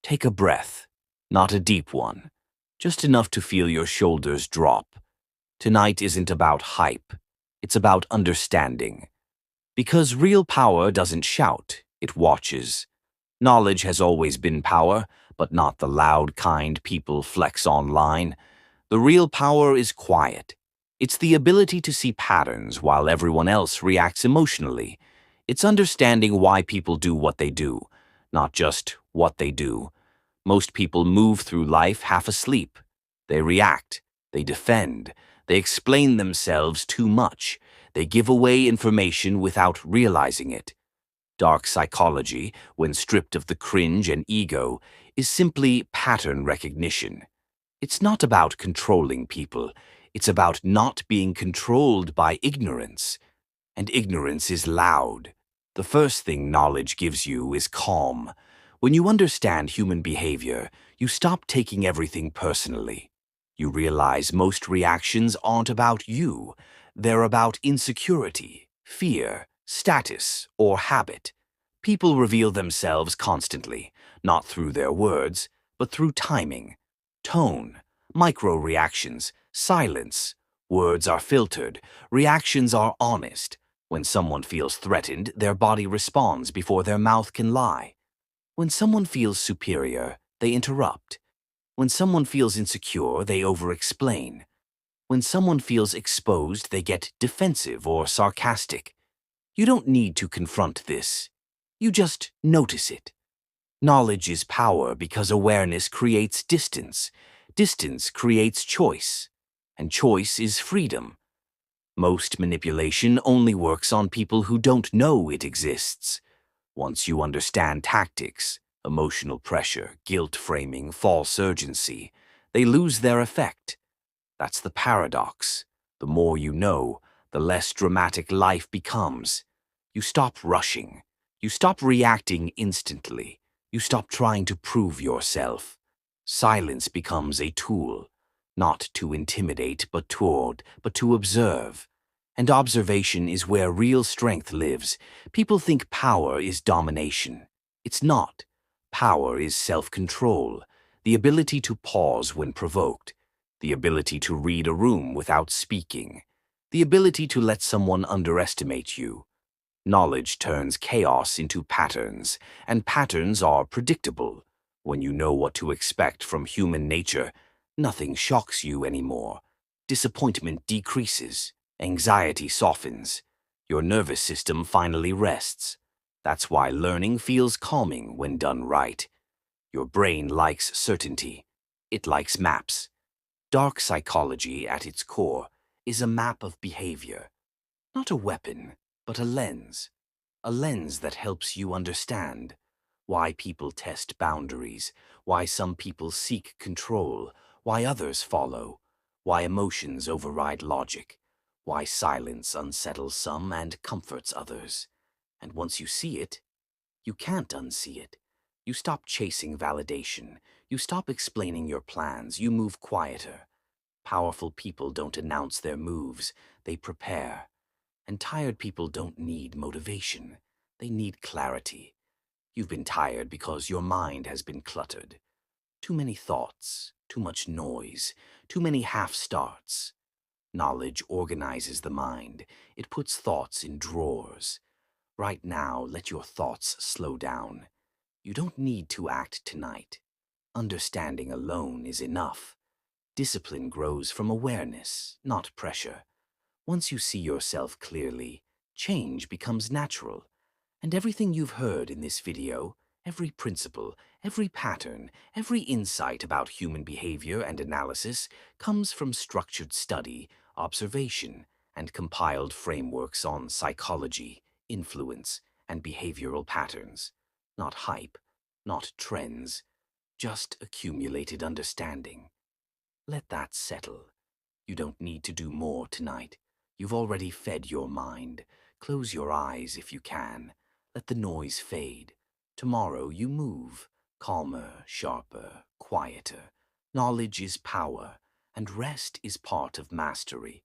Take a breath, not a deep one, just enough to feel your shoulders drop. Tonight isn't about hype, it's about understanding. Because real power doesn't shout, it watches. Knowledge has always been power, but not the loud kind people flex online. The real power is quiet. It's the ability to see patterns while everyone else reacts emotionally. It's understanding why people do what they do, not just what they do. Most people move through life half asleep. They react, they defend, they explain themselves too much, they give away information without realizing it. Dark psychology, when stripped of the cringe and ego, is simply pattern recognition. It's not about controlling people, it's about not being controlled by ignorance. And ignorance is loud. The first thing knowledge gives you is calm. When you understand human behavior, you stop taking everything personally. You realize most reactions aren't about you. They're about insecurity, fear, status, or habit. People reveal themselves constantly, not through their words, but through timing, tone, micro-reactions, silence. Words are filtered, reactions are honest. When someone feels threatened, their body responds before their mouth can lie. When someone feels superior, they interrupt. When someone feels insecure, they over-explain. When someone feels exposed, they get defensive or sarcastic. You don't need to confront this. You just notice it. Knowledge is power because awareness creates distance. Distance creates choice. And choice is freedom. Most manipulation only works on people who don't know it exists. Once you understand tactics, emotional pressure, guilt framing, false urgency, they lose their effect. That's the paradox. The more you know, the less dramatic life becomes. You stop rushing. You stop reacting instantly. You stop trying to prove yourself. Silence becomes a tool, not to intimidate, but to observe. And observation is where real strength lives. People think power is domination. It's not. Power is self-control, the ability to pause when provoked, the ability to read a room without speaking, the ability to let someone underestimate you. Knowledge turns chaos into patterns, and patterns are predictable. When you know what to expect from human nature, nothing shocks you anymore. Disappointment decreases. Anxiety softens. Your nervous system finally rests. That's why learning feels calming when done right. Your brain likes certainty. It likes maps. Dark psychology, at its core, is a map of behavior. Not a weapon, but a lens. A lens that helps you understand why people test boundaries, why some people seek control, why others follow, why emotions override logic, why silence unsettles some and comforts others. And once you see it, you can't unsee it. You stop chasing validation. You stop explaining your plans. You move quieter. Powerful people don't announce their moves. They prepare. And tired people don't need motivation. They need clarity. You've been tired because your mind has been cluttered. Too many thoughts, too much noise, too many half-starts. Knowledge organizes the mind. It puts thoughts in drawers. Right now, let your thoughts slow down. You don't need to act tonight. Understanding alone is enough. Discipline grows from awareness, not pressure. Once you see yourself clearly, change becomes natural. And everything you've heard in this video, every principle, every pattern, every insight about human behavior and analysis comes from structured study, observation, and compiled frameworks on psychology, influence, and behavioral patterns. Not hype, not trends, just accumulated understanding. Let that settle. You don't need to do more tonight. You've already fed your mind. Close your eyes if you can. Let the noise fade. Tomorrow you move. Calmer, sharper, quieter. Knowledge is power, and rest is part of mastery.